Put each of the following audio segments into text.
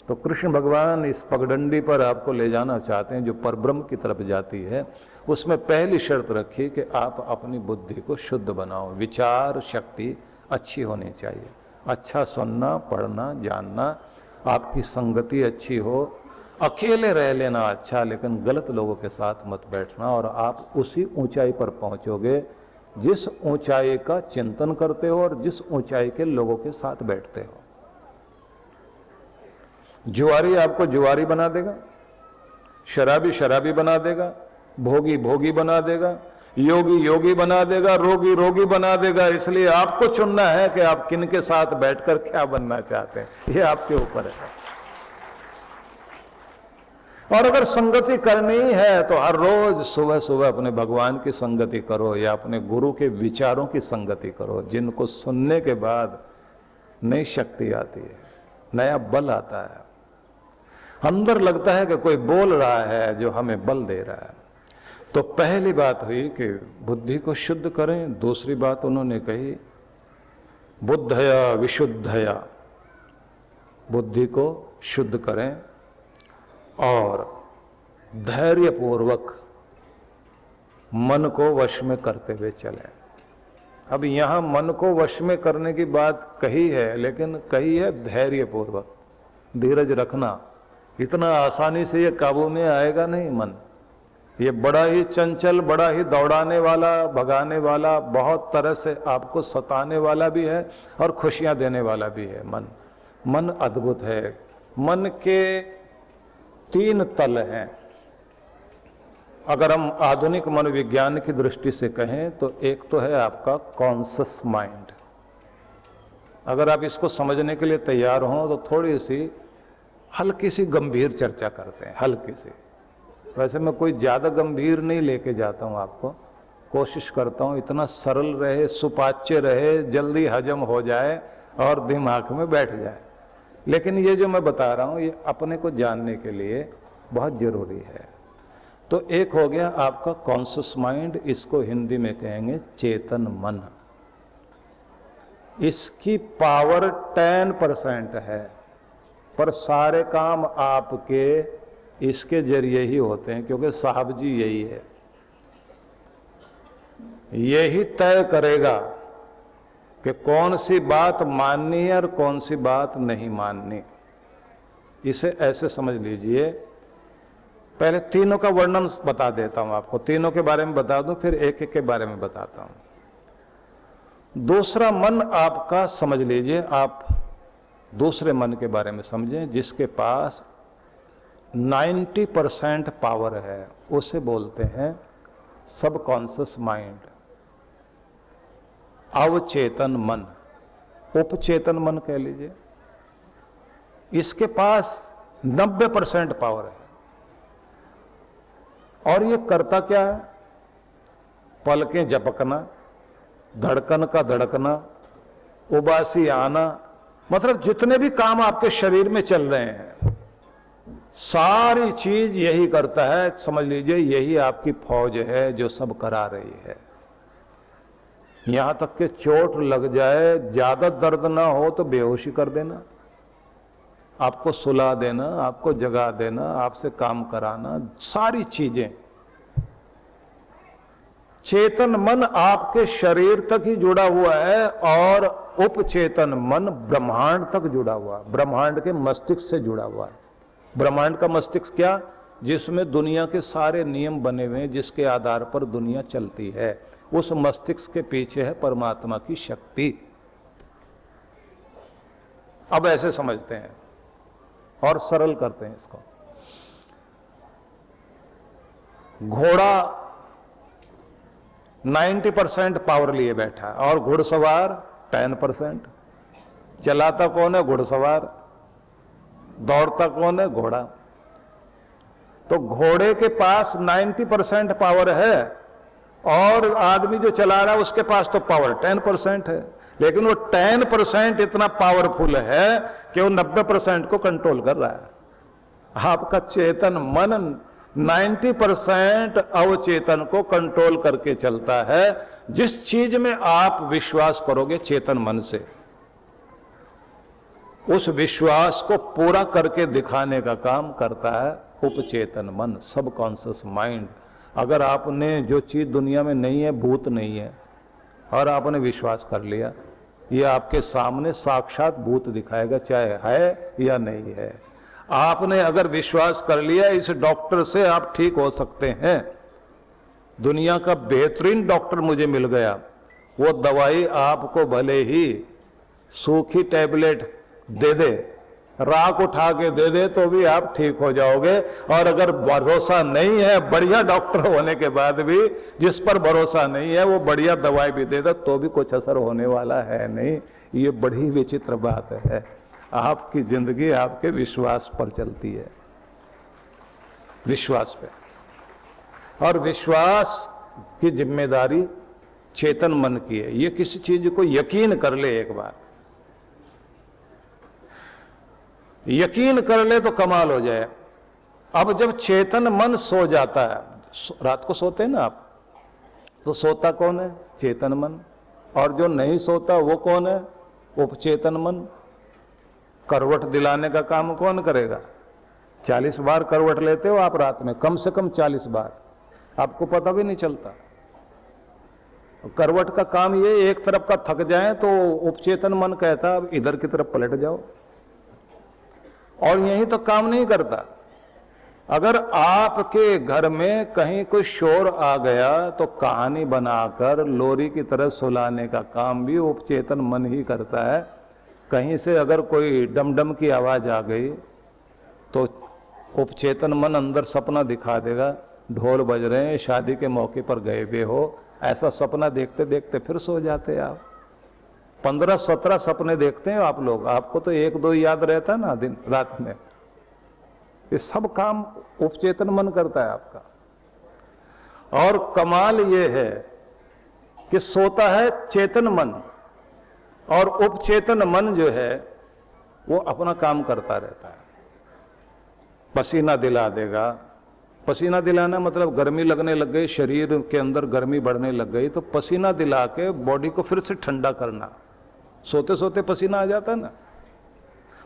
तो कृष्ण भगवान इस पगडंडी पर आपको ले जाना चाहते हैं जो परब्रह्म की तरफ जाती है। उसमें पहली शर्त रखी कि आप अपनी बुद्धि को शुद्ध बनाओ, विचार शक्ति अच्छी होनी चाहिए, अच्छा सुनना पढ़ना जानना, आपकी संगति अच्छी हो, अकेले रह लेना अच्छा, लेकिन गलत लोगों के साथ मत बैठना, और आप उसी ऊंचाई पर पहुंचोगे जिस ऊंचाई का चिंतन करते हो और जिस ऊंचाई के लोगों के साथ बैठते हो। जुआरी आपको जुआरी बना देगा, शराबी शराबी बना देगा, भोगी भोगी बना देगा, योगी योगी बना देगा, रोगी रोगी बना देगा। इसलिए आपको चुनना है कि आप किन के साथ बैठकर क्या बनना चाहते हैं, ये आपके ऊपर है। और अगर संगति करनी है तो हर रोज सुबह सुबह अपने भगवान की संगति करो या अपने गुरु के विचारों की संगति करो, जिनको सुनने के बाद नई शक्ति आती है, नया बल आता है, अंदर लगता है कि कोई बोल रहा है जो हमें बल दे रहा है। तो पहली बात हुई कि बुद्धि को शुद्ध करें। दूसरी बात उन्होंने कही बुद्धया विशुद्धया, बुद्धि को शुद्ध करें और धैर्यपूर्वक मन को वश में करते हुए चलें। अब यहां मन को वश में करने की बात कही है, लेकिन कही है धैर्यपूर्वक, धीरज रखना। इतना आसानी से ये काबू में आएगा नहीं मन, ये बड़ा ही चंचल, बड़ा ही दौड़ाने वाला, भगाने वाला, बहुत तरह से आपको सताने वाला भी है और खुशियां देने वाला भी है। मन अद्भुत है। मन के 3 तल हैं। अगर हम आधुनिक मनोविज्ञान की दृष्टि से कहें तो एक तो है आपका कॉन्शियस माइंड। अगर आप इसको समझने के लिए तैयार हों तो थोड़ी सी हल्की सी गंभीर चर्चा करते हैं, हल्की सी। वैसे मैं कोई ज़्यादा गंभीर नहीं लेके जाता हूँ आपको, कोशिश करता हूँ इतना सरल रहे, सुपाच्य रहे, जल्दी हजम हो जाए और दिमाग में बैठ जाए। लेकिन ये जो मैं बता रहा हूँ ये अपने को जानने के लिए बहुत जरूरी है। तो एक हो गया आपका कॉन्शियस माइंड, इसको हिंदी में कहेंगे चेतन मन। इसकी पावर 10% है, पर सारे काम आपके इसके जरिए ही होते हैं, क्योंकि साहब जी यही है, यही तय करेगा कि कौन सी बात माननी है और कौन सी बात नहीं माननी। इसे ऐसे समझ लीजिए। पहले तीनों का वर्णन बता देता हूं आपको, तीनों के बारे में बता दूं, फिर एक एक के बारे में बताता हूं। दूसरा मन आपका समझ लीजिए, आप दूसरे मन के बारे में समझें जिसके पास 90% पावर है, उसे बोलते हैं सबकॉन्शियस माइंड, अवचेतन मन, उपचेतन मन कह लीजिए। इसके पास 90% पावर है। और ये करता क्या है? पलकें झपकना, धड़कन का धड़कना, उबासी आना, मतलब जितने भी काम आपके शरीर में चल रहे हैं सारी चीज यही करता है। समझ लीजिए यही आपकी फौज है जो सब करा रही है। यहां तक कि चोट लग जाए, ज्यादा दर्द ना हो तो बेहोशी कर देना, आपको सुला देना, आपको जगा देना, आपसे काम कराना, सारी चीजें। चेतन मन आपके शरीर तक ही जुड़ा हुआ है और उपचेतन मन ब्रह्मांड तक जुड़ा हुआ है, ब्रह्मांड के मस्तिष्क से जुड़ा हुआ है। ब्रह्मांड का मस्तिष्क क्या? जिसमें दुनिया के सारे नियम बने हुए हैं, जिसके आधार पर दुनिया चलती है। उस मस्तिष्क के पीछे है परमात्मा की शक्ति। अब ऐसे समझते हैं और सरल करते हैं इसको। घोड़ा 90% पावर लिए बैठा है और घुड़सवार 10%। चलाता कौन है? घुड़सवार। दौड़ता कौन है? घोड़ा। तो घोड़े के पास 90% पावर है और आदमी जो चला रहा है उसके पास तो पावर 10% है, लेकिन वो 10% इतना पावरफुल है कि वो 90% को कंट्रोल कर रहा है। आपका चेतन मन 90% अवचेतन को कंट्रोल करके चलता है। जिस चीज में आप विश्वास करोगे चेतन मन से, उस विश्वास को पूरा करके दिखाने का काम करता है उपचेतन मन, सब कॉन्शियस माइंड। अगर आपने जो चीज दुनिया में नहीं है, भूत नहीं है, और आपने विश्वास कर लिया, ये आपके सामने साक्षात भूत दिखाएगा, चाहे है या नहीं है। आपने अगर विश्वास कर लिया इस डॉक्टर से आप ठीक हो सकते हैं, दुनिया का बेहतरीन डॉक्टर मुझे मिल गया, वो दवाई आपको भले ही सूखी टैबलेट दे दे, राख उठा के दे दे, तो भी आप ठीक हो जाओगे। और अगर भरोसा नहीं है, बढ़िया डॉक्टर होने के बाद भी जिस पर भरोसा नहीं है, वो बढ़िया दवाई भी दे दे तो भी कुछ असर होने वाला है नहीं। ये बड़ी विचित्र बात है। आपकी जिंदगी आपके विश्वास पर चलती है, विश्वास पे। और विश्वास की जिम्मेदारी चेतन मन की है। ये किसी चीज को यकीन कर ले, एक बार यकीन कर ले तो कमाल हो जाए। अब जब चेतन मन सो जाता है, रात को सोते हैं ना आप, तो सोता कौन है? चेतन मन। और जो नहीं सोता वो कौन है? उपचेतन मन। करवट दिलाने का काम कौन करेगा? 40 बार करवट लेते हो आप रात में, कम से कम 40 बार, आपको पता भी नहीं चलता। करवट का काम ये, एक तरफ का थक जाए तो उपचेतन मन कहता अब इधर की तरफ पलट जाओ, और यही तो काम नहीं करता। अगर आपके घर में कहीं कोई शोर आ गया तो कहानी बनाकर लोरी की तरह सुलाने का काम भी उपचेतन मन ही करता है। कहीं से अगर कोई डमडम की आवाज आ गई तो उपचेतन मन अंदर सपना दिखा देगा, ढोल बज रहे हैं, शादी के मौके पर गए हुए हो, ऐसा सपना देखते देखते फिर सो जाते आप। 15-17 सपने देखते हैं आप लोग, आपको तो 1-2 याद रहता है ना दिन रात में। ये सब काम उपचेतन मन करता है आपका। और कमाल ये है कि सोता है चेतन मन, और उपचेतन मन जो है वो अपना काम करता रहता है। पसीना दिला देगा। पसीना दिलाना मतलब गर्मी लगने लग गई, शरीर के अंदर गर्मी बढ़ने लग गई, तो पसीना दिला के बॉडी को फिर से ठंडा करना। सोते सोते पसीना आ जाता है ना,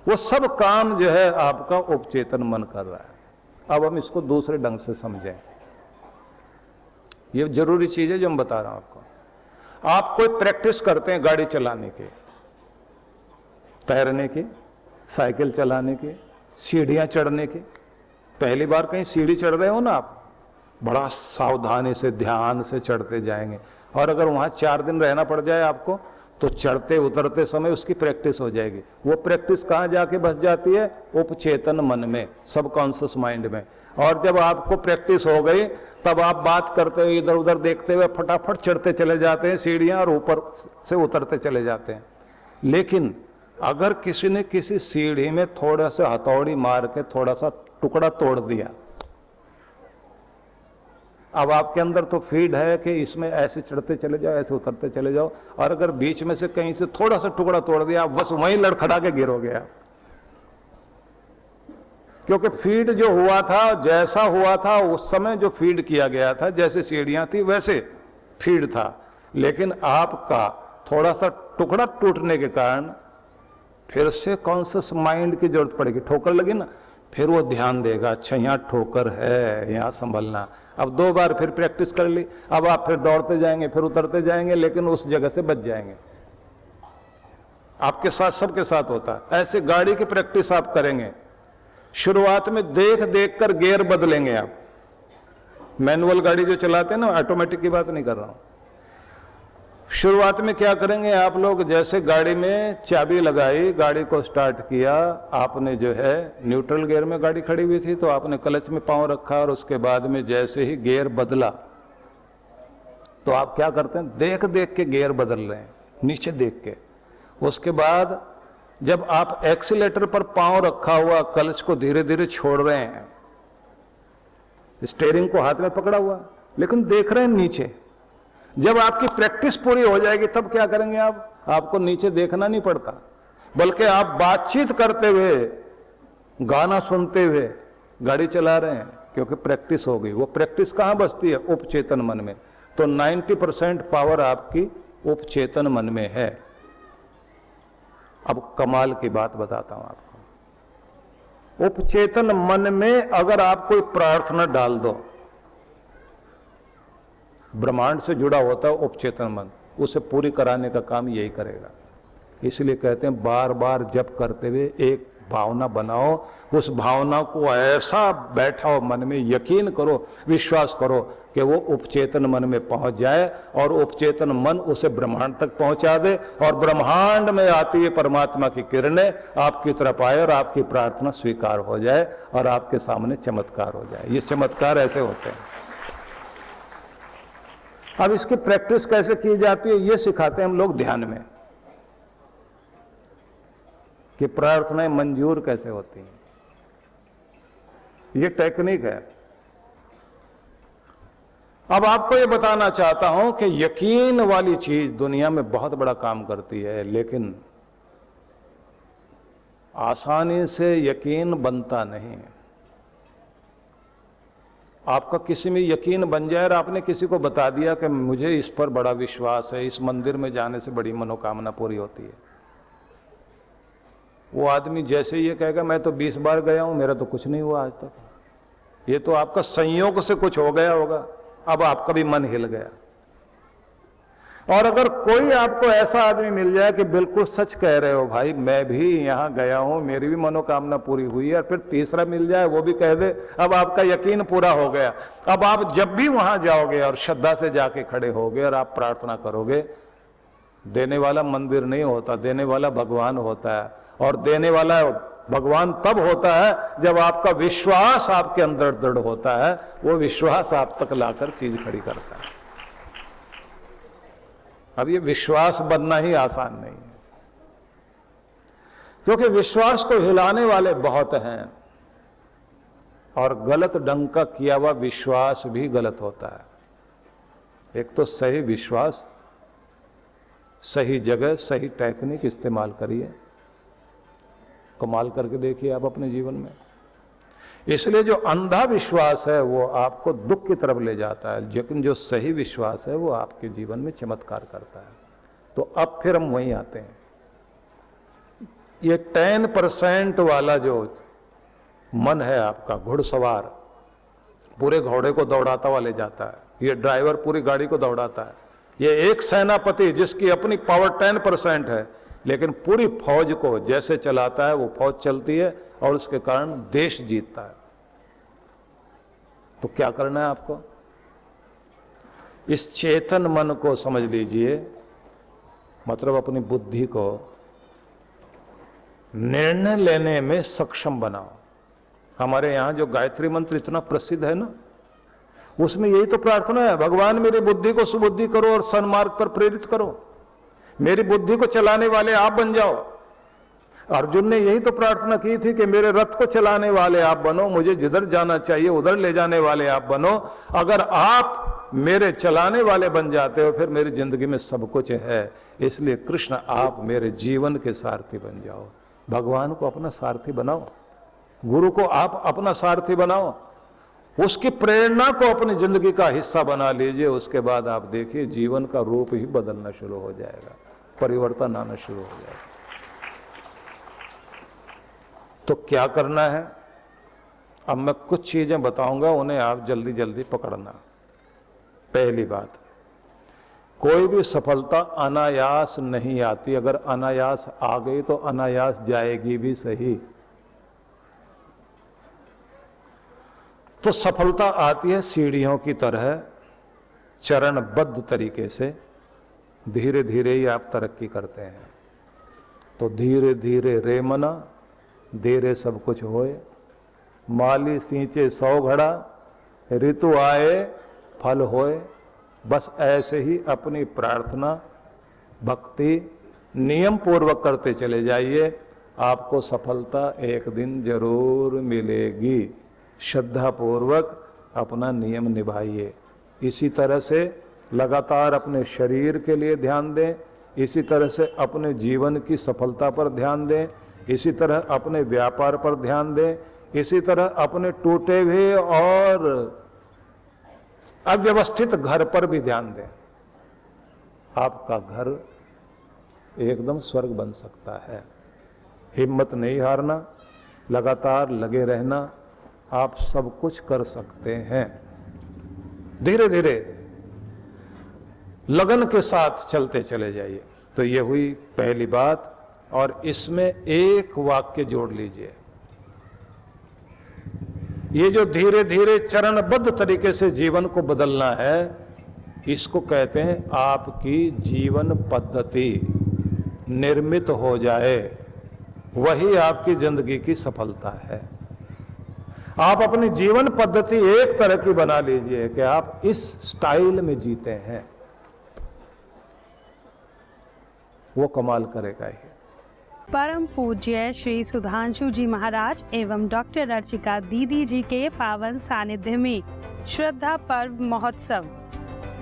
वो सब काम जो है आपका उपचेतन मन कर रहा है। अब हम इसको दूसरे ढंग से समझें, ये जरूरी चीज है जो हम बता रहा हूं आपको। आप कोई प्रैक्टिस करते हैं गाड़ी चलाने की, तैरने की, साइकिल चलाने की, सीढ़ियां चढ़ने की। पहली बार कहीं सीढ़ी चढ़ रहे हो ना आप, बड़ा सावधानी से ध्यान से चढ़ते जाएंगे, और अगर वहां 4 दिन रहना पड़ जाए आपको, तो चढ़ते उतरते समय उसकी प्रैक्टिस हो जाएगी। वो प्रैक्टिस कहाँ जाके बस जाती है? उपचेतन मन में, सबकॉन्शियस माइंड में। और जब आपको प्रैक्टिस हो गई, तब आप बात करते हुए, इधर उधर देखते हुए फटाफट चढ़ते चले जाते हैं सीढ़ियां, और ऊपर से उतरते चले जाते हैं। लेकिन अगर किसी ने किसी सीढ़ी में थोड़ा सा हथौड़ी मार के थोड़ा सा टुकड़ा तोड़ दिया, अब आपके अंदर तो फीड है कि इसमें ऐसे चढ़ते चले जाओ, ऐसे उतरते चले जाओ, और अगर बीच में से कहीं से थोड़ा सा टुकड़ा तोड़ दिया, आप बस वहीं लड़खड़ा के गिरोगे आप। क्योंकि फीड जो हुआ था, जैसा हुआ था उस समय जो फीड किया गया था, जैसे सीढ़ियां थी वैसे फीड था, लेकिन आपका थोड़ा सा टुकड़ा टूटने के कारण फिर से कॉन्शियस माइंड की जरूरत पड़ेगी। ठोकर लगी ना, फिर वो ध्यान देगा, अच्छा यहाँ ठोकर है, यहाँ संभलना। अब 2 बार फिर प्रैक्टिस कर ली, अब आप फिर दौड़ते जाएंगे, फिर उतरते जाएंगे, लेकिन उस जगह से बच जाएंगे। आपके साथ, सबके साथ होता है। ऐसे गाड़ी की प्रैक्टिस आप करेंगे, शुरुआत में देख देख कर गियर बदलेंगे आप। मैनुअल गाड़ी जो चलाते हैं ना, ऑटोमेटिक की बात नहीं कर रहा हूं। शुरुआत में क्या करेंगे आप लोग? जैसे गाड़ी में चाबी लगाई, गाड़ी को स्टार्ट किया, आपने जो है न्यूट्रल गियर में गाड़ी खड़ी हुई थी, तो आपने क्लच में पांव रखा, और उसके बाद में जैसे ही गियर बदला, तो आप क्या करते हैं? देख देख के गियर बदल रहे हैं, नीचे देख के। उसके बाद जब आप एक्सीलेटर पर पांव रखा हुआ, क्लच को धीरे धीरे छोड़ रहे हैं, स्टीयरिंग को हाथ में पकड़ा हुआ, लेकिन देख रहे हैं नीचे। जब आपकी प्रैक्टिस पूरी हो जाएगी, तब क्या करेंगे आप? आपको नीचे देखना नहीं पड़ता, बल्कि आप बातचीत करते हुए, गाना सुनते हुए गाड़ी चला रहे हैं, क्योंकि प्रैक्टिस हो गई। वो प्रैक्टिस कहां बसती है? उपचेतन मन में। तो 90% पावर आपकी उपचेतन मन में है। अब कमाल की बात बताता हूं आपको। उपचेतन मन में अगर आप कोई प्रार्थना डाल दो, ब्रह्मांड से जुड़ा होता है उपचेतन मन, उसे पूरी कराने का काम यही करेगा। इसलिए कहते हैं बार बार जप करते हुए एक भावना बनाओ, उस भावना को ऐसा बैठाओ मन में, यकीन करो, विश्वास करो कि वो उपचेतन मन में पहुंच जाए और उपचेतन मन उसे ब्रह्मांड तक पहुंचा दे और ब्रह्मांड में आती है परमात्मा की किरणें आपकी तरफ आए और आपकी प्रार्थना स्वीकार हो जाए और आपके सामने चमत्कार हो जाए। ये चमत्कार ऐसे होते हैं। अब इसकी प्रैक्टिस कैसे की जाती है ये सिखाते हैं हम लोग ध्यान में, कि प्रार्थनाएं मंजूर कैसे होती हैं। ये टेक्निक है। अब आपको ये बताना चाहता हूं कि यकीन वाली चीज दुनिया में बहुत बड़ा काम करती है, लेकिन आसानी से यकीन बनता नहीं है। आपका किसी में यकीन बन जाए और आपने किसी को बता दिया कि मुझे इस पर बड़ा विश्वास है, इस मंदिर में जाने से बड़ी मनोकामना पूरी होती है, वो आदमी जैसे ये कहेगा मैं तो 20 बार गया हूं, मेरा तो कुछ नहीं हुआ आज तक, ये तो आपका संयोग से कुछ हो गया होगा, अब आपका भी मन हिल गया। और अगर कोई आपको ऐसा आदमी मिल जाए कि बिल्कुल सच कह रहे हो भाई, मैं भी यहां गया हूं, मेरी भी मनोकामना पूरी हुई है, और फिर तीसरा मिल जाए वो भी कह दे, अब आपका यकीन पूरा हो गया। अब आप जब भी वहां जाओगे और श्रद्धा से जाके खड़े होगे और आप प्रार्थना करोगे, देने वाला मंदिर नहीं होता, देने वाला भगवान होता है। और देने वाला भगवान तब होता है जब आपका विश्वास आपके अंदर दृढ़ होता है, वो विश्वास आप तक लाकर चीज खड़ी करता है। अब ये विश्वास बनना ही आसान नहीं है, क्योंकि विश्वास को हिलाने वाले बहुत हैं और गलत ढंग का किया हुआ विश्वास भी गलत होता है। एक तो सही विश्वास, सही जगह, सही टेक्निक इस्तेमाल करिए, कमाल करके देखिए आप अपने जीवन में। इसलिए जो अंधा विश्वास है वो आपको दुख की तरफ ले जाता है, लेकिन जो सही विश्वास है वो आपके जीवन में चमत्कार करता है। तो अब फिर हम वहीं आते हैं, ये 10% वाला जो मन है आपका, घुड़सवार पूरे घोड़े को दौड़ाता हुआ ले जाता है, ये ड्राइवर पूरी गाड़ी को दौड़ाता है, ये एक सेनापति जिसकी अपनी पावर 10% है, लेकिन पूरी फौज को जैसे चलाता है वो फौज चलती है और उसके कारण देश जीतता है। तो क्या करना है आपको? इस चेतन मन को समझ लीजिए, मतलब अपनी बुद्धि को निर्णय लेने में सक्षम बनाओ। हमारे यहां जो गायत्री मंत्र इतना प्रसिद्ध है ना, उसमें यही तो प्रार्थना है, भगवान मेरी बुद्धि को सुबुद्धि करो और सन्मार्ग पर प्रेरित करो, मेरी बुद्धि को चलाने वाले आप बन जाओ। अर्जुन ने यही तो प्रार्थना की थी कि मेरे रथ को चलाने वाले आप बनो, मुझे जिधर जाना चाहिए उधर ले जाने वाले आप बनो। अगर आप मेरे चलाने वाले बन जाते हो फिर मेरी जिंदगी में सब कुछ है। इसलिए कृष्ण आप मेरे जीवन के सारथी बन जाओ, भगवान को अपना सारथी बनाओ, गुरु को आप अपना सारथी बनाओ, उसकी प्रेरणा को अपनी जिंदगी का हिस्सा बना लीजिए। उसके बाद आप देखिए जीवन का रूप ही बदलना शुरू हो जाएगा, परिवर्तन आना शुरू हो जाएगा। तो क्या करना है? अब मैं कुछ चीजें बताऊंगा, उन्हें आप जल्दी जल्दी पकड़ना। पहली बात, कोई भी सफलता अनायास नहीं आती, अगर अनायास आ गई तो अनायास जाएगी भी सही। तो सफलता आती है सीढ़ियों की तरह, चरणबद्ध तरीके से, धीरे धीरे ही आप तरक्की करते हैं। तो धीरे धीरे रे मना, देरे सब कुछ होए, माली सींचे 100 घड़ा, ऋतु आए फल होए। बस ऐसे ही अपनी प्रार्थना भक्ति नियम पूर्वक करते चले जाइए, आपको सफलता एक दिन जरूर मिलेगी। श्रद्धा पूर्वक अपना नियम निभाइए। इसी तरह से लगातार अपने शरीर के लिए ध्यान दें, इसी तरह से अपने जीवन की सफलता पर ध्यान दें, इसी तरह अपने व्यापार पर ध्यान दें, इसी तरह अपने टूटे हुए और अव्यवस्थित घर पर भी ध्यान दें। आपका घर एकदम स्वर्ग बन सकता है। हिम्मत नहीं हारना, लगातार लगे रहना, आप सब कुछ कर सकते हैं। धीरे धीरे लगन के साथ चलते चले जाइए। तो ये हुई पहली बात, और इसमें एक वाक्य जोड़ लीजिए। ये जो धीरे धीरे चरणबद्ध तरीके से जीवन को बदलना है, इसको कहते हैं आपकी जीवन पद्धति निर्मित हो जाए, वही आपकी जिंदगी की सफलता है। आप अपनी जीवन पद्धति एक तरह की बना लीजिए कि आप इस स्टाइल में जीते हैं, वो कमाल करेगा ही। परम पूज्य श्री सुधांशु जी महाराज एवं डॉक्टर अर्चिका दीदी जी के पावन सानिध्य में श्रद्धा पर्व महोत्सव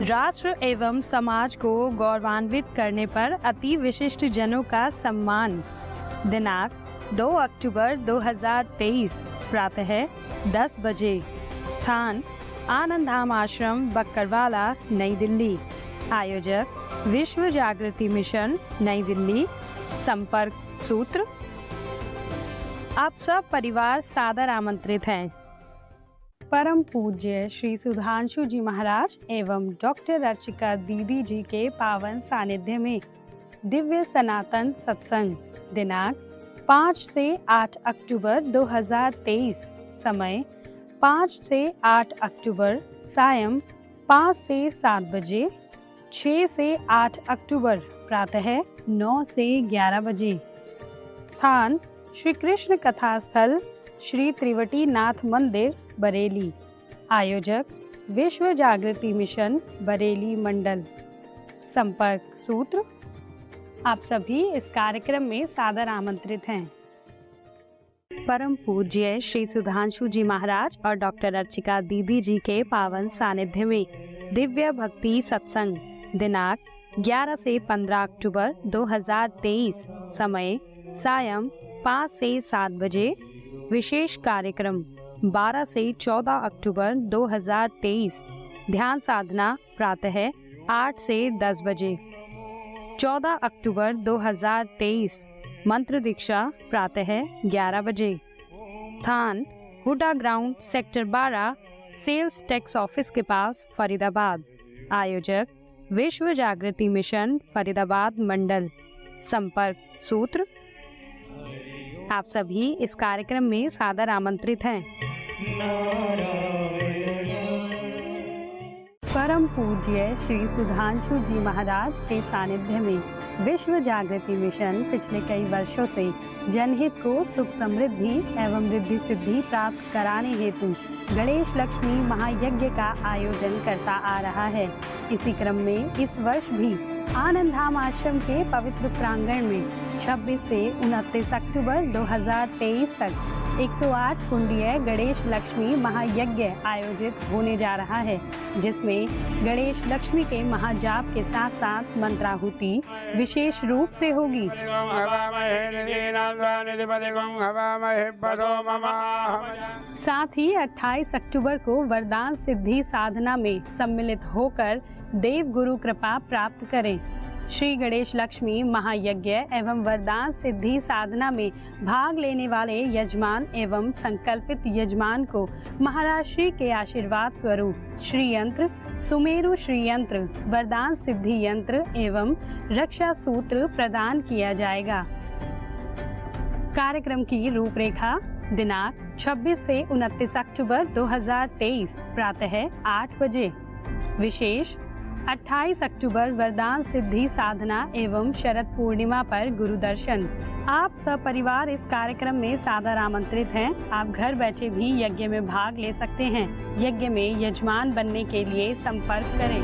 राष्ट्र एवं समाज को गौरवान्वित करने पर अति विशिष्ट जनों का सम्मान। दिनांक 2 अक्टूबर 2023 प्रातः 10 बजे। स्थान आनंदधाम आश्रम बक्करवाला, नई दिल्ली। आयोजक विश्व जागृति मिशन, नई दिल्ली। संपर्क सूत्र। आप सब परिवार सादर आमंत्रित हैं। परम पूज्य श्री सुधांशु जी महाराज एवं डॉक्टर अर्चिका दीदी जी के पावन सानिध्य में दिव्य सनातन सत्संग। दिनांक 5 से 8 अक्टूबर 2023। समय 5 से 8 अक्टूबर सायं 5 से 7 बजे। 6 से 8 अक्टूबर प्रातः 9 से 11 बजे। स्थान श्री कृष्ण कथा स्थल, श्री त्रिवटी नाथ मंदिर, बरेली। आयोजक विश्व जागृति मिशन, बरेली मंडल। संपर्क सूत्र। आप सभी इस कार्यक्रम में सादर आमंत्रित हैं। परम पूज्य श्री सुधांशु जी महाराज और डॉक्टर अर्चिका दीदी जी के पावन सानिध्य में दिव्य भक्ति सत्संग। दिनांक 11 से 15 अक्टूबर 2023। समय सायं 5 से 7 बजे। विशेष कार्यक्रम 12 से 14 अक्टूबर 2023। ध्यान साधना प्रातः 8 से 10 बजे। 14 अक्टूबर 2023 मंत्र दीक्षा प्रातः 11 बजे। स्थान Huda ground, sector 12, sales tax office के पास, फरीदाबाद। आयोजक विश्व जागृति मिशन, फरीदाबाद मंडल। संपर्क सूत्र। आप सभी इस कार्यक्रम में सादर आमंत्रित हैं। परम पूज्य श्री सुधांशु जी महाराज के सानिध्य में विश्व जागृति मिशन पिछले कई वर्षों से जनहित को सुख समृद्धि एवं रिद्धि सिद्धि प्राप्त कराने हेतु गणेश लक्ष्मी महायज्ञ का आयोजन करता आ रहा है। इसी क्रम में इस वर्ष भी आनंदधाम आश्रम के पवित्र प्रांगण में 26 से 29 अक्टूबर 2023 तक 108 कुंडीय गणेश लक्ष्मी महायज्ञ आयोजित होने जा रहा है, जिसमें गणेश लक्ष्मी के महाजाप के साथ साथ मंत्राहुति विशेष रूप से होगी। साथ ही 28 अक्टूबर को वरदान सिद्धि साधना में सम्मिलित होकर देव गुरु कृपा प्राप्त करें। श्री गणेश लक्ष्मी महायज्ञ एवं वरदान सिद्धि साधना में भाग लेने वाले यजमान एवं संकल्पित यजमान को महाराज श्री के आशीर्वाद स्वरूप श्री यंत्र, सुमेरु श्री यंत्र, वरदान सिद्धि यंत्र एवं रक्षा सूत्र प्रदान किया जाएगा। कार्यक्रम की रूपरेखा। दिनांक 26 से 29 अक्टूबर 2023 प्रातः 8 बजे। विशेष 28 अक्टूबर वरदान सिद्धि साधना एवं शरद पूर्णिमा पर गुरु दर्शन। आप सब परिवार इस कार्यक्रम में सादर आमंत्रित हैं। आप घर बैठे भी यज्ञ में भाग ले सकते हैं। यज्ञ में यजमान बनने के लिए संपर्क करें।